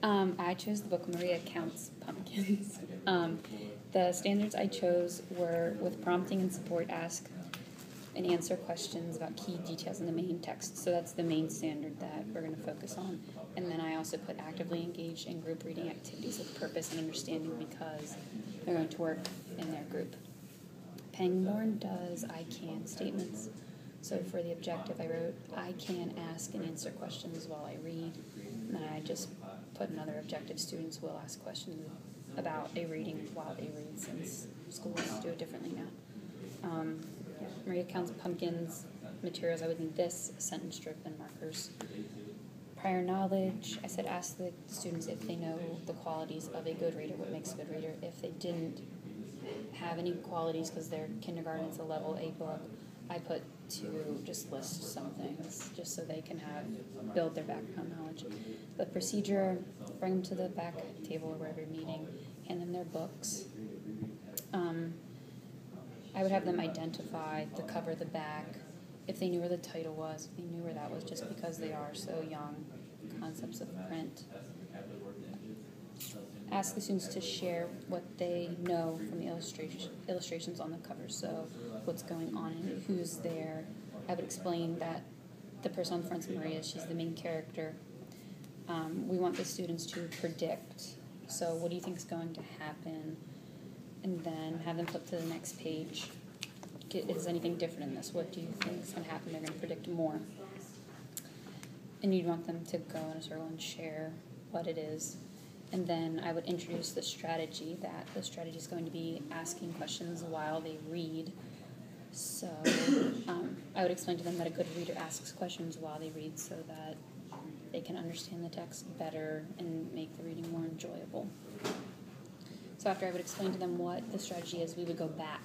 I chose the book Maria Counts Pumpkins. The standards I chose were with prompting and support, ask and answer questions about key details in the main text. So that's the main standard that we're going to focus on. And then I also put actively engaged in group reading activities with purpose and understanding because they're going to work in their group. Pangborn does I can statements. So for the objective, I wrote, I can ask and answer questions while I read. And then I just put another objective, students will ask questions about a reading while they read, since schools do it differently now. Maria Counts Pumpkins materials, I would need this, sentence strip, and markers. Prior knowledge, I said ask the students if they know the qualities of a good reader, what makes a good reader. If they didn't have any qualities because they're kindergarten, it's a level A book, I put to just list some things just so they can build their background knowledge. The procedure, bring them to the back table or wherever you're meeting, hand them their books. I would have them identify the cover, the back, if they knew where the title was, if they knew where that was, just because they are so young, concepts of print. Ask the students to share what they know from the illustrations on the cover, so what's going on and who's there. I would explain that the person on the front's Maria, she's the main character. We want the students to predict, so what do you think is going to happen? And then have them flip to the next page. Is anything different in this? What do you think is going to happen? They're going to predict more. And you'd want them to go in a circle and share what it is. And then I would introduce the strategy, that the strategy is going to be asking questions while they read. So I would explain to them that a good reader asks questions while they read so that they can understand the text better and make the reading more enjoyable. So after I would explain to them what the strategy is, we would go back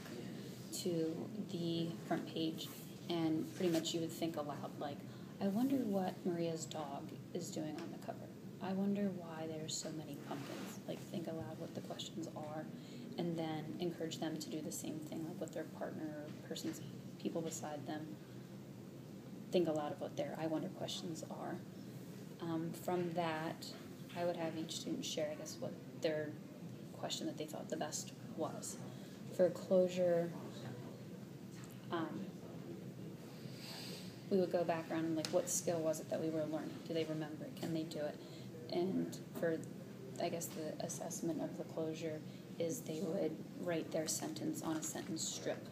to the front page and pretty much you would think aloud, like, I wonder what Maria's dog is doing on the cover. I wonder why there's so many pumpkins. Like, think aloud what the questions are and then encourage them to do the same thing, like with their partner or people beside them. Think aloud of what their I wonder questions are. From that, I would have each student share, I guess, what their question that they thought the best was. For closure, we would go back around and, like, what skill was it that we were learning? Do they remember it? Can they do it? And for, I guess, the assessment of the closure is they would write their sentence on a sentence strip.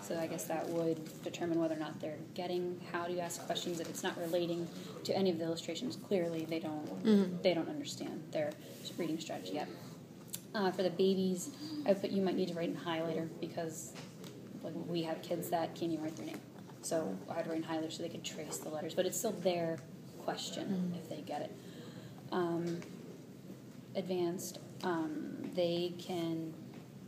So I guess that would determine whether or not they're getting how do you ask questions. If it's not relating to any of the illustrations, clearly they don't understand their reading strategy yet. For the babies, I would put you might need to write in highlighter because we have kids that can't even write their name. So I'd write in highlighter so they could trace the letters, but it's still their question if they get it. Advanced, they can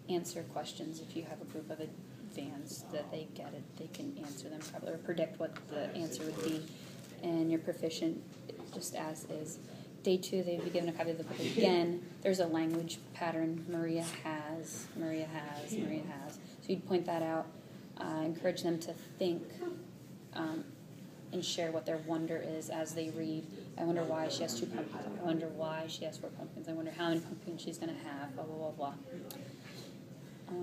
answer questions if you have a group of advanced that they get it. They can answer them probably or predict what the answer would be, and you're proficient just as is. Day 2, they'd be given a copy of the book again. There's a language pattern. Maria has. So you'd point that out. Encourage them to think and share what their wonder is as they read. I wonder why she has 2 pumpkins. I wonder why she has 4 pumpkins. I wonder how many pumpkins she's going to have, blah, blah, blah, blah.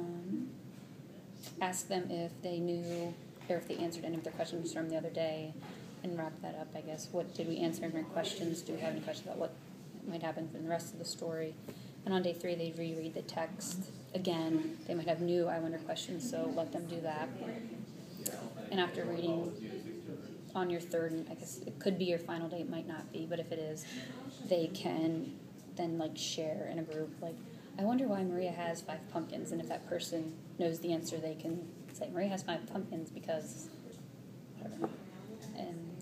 Ask them if they knew or if they answered any of their questions from the other day, and wrap that up, I guess. What did we answer in our questions? Do we have any questions about what might happen in the rest of the story? And on day 3, they reread the text again. They might have new I wonder questions, so let them do that. And after reading on your third, and I guess it could be your final day, it might not be, but if it is, they can then share in a group, I wonder why Maria has 5 pumpkins, and if that person knows the answer, they can say, Maria has 5 pumpkins because, whatever. And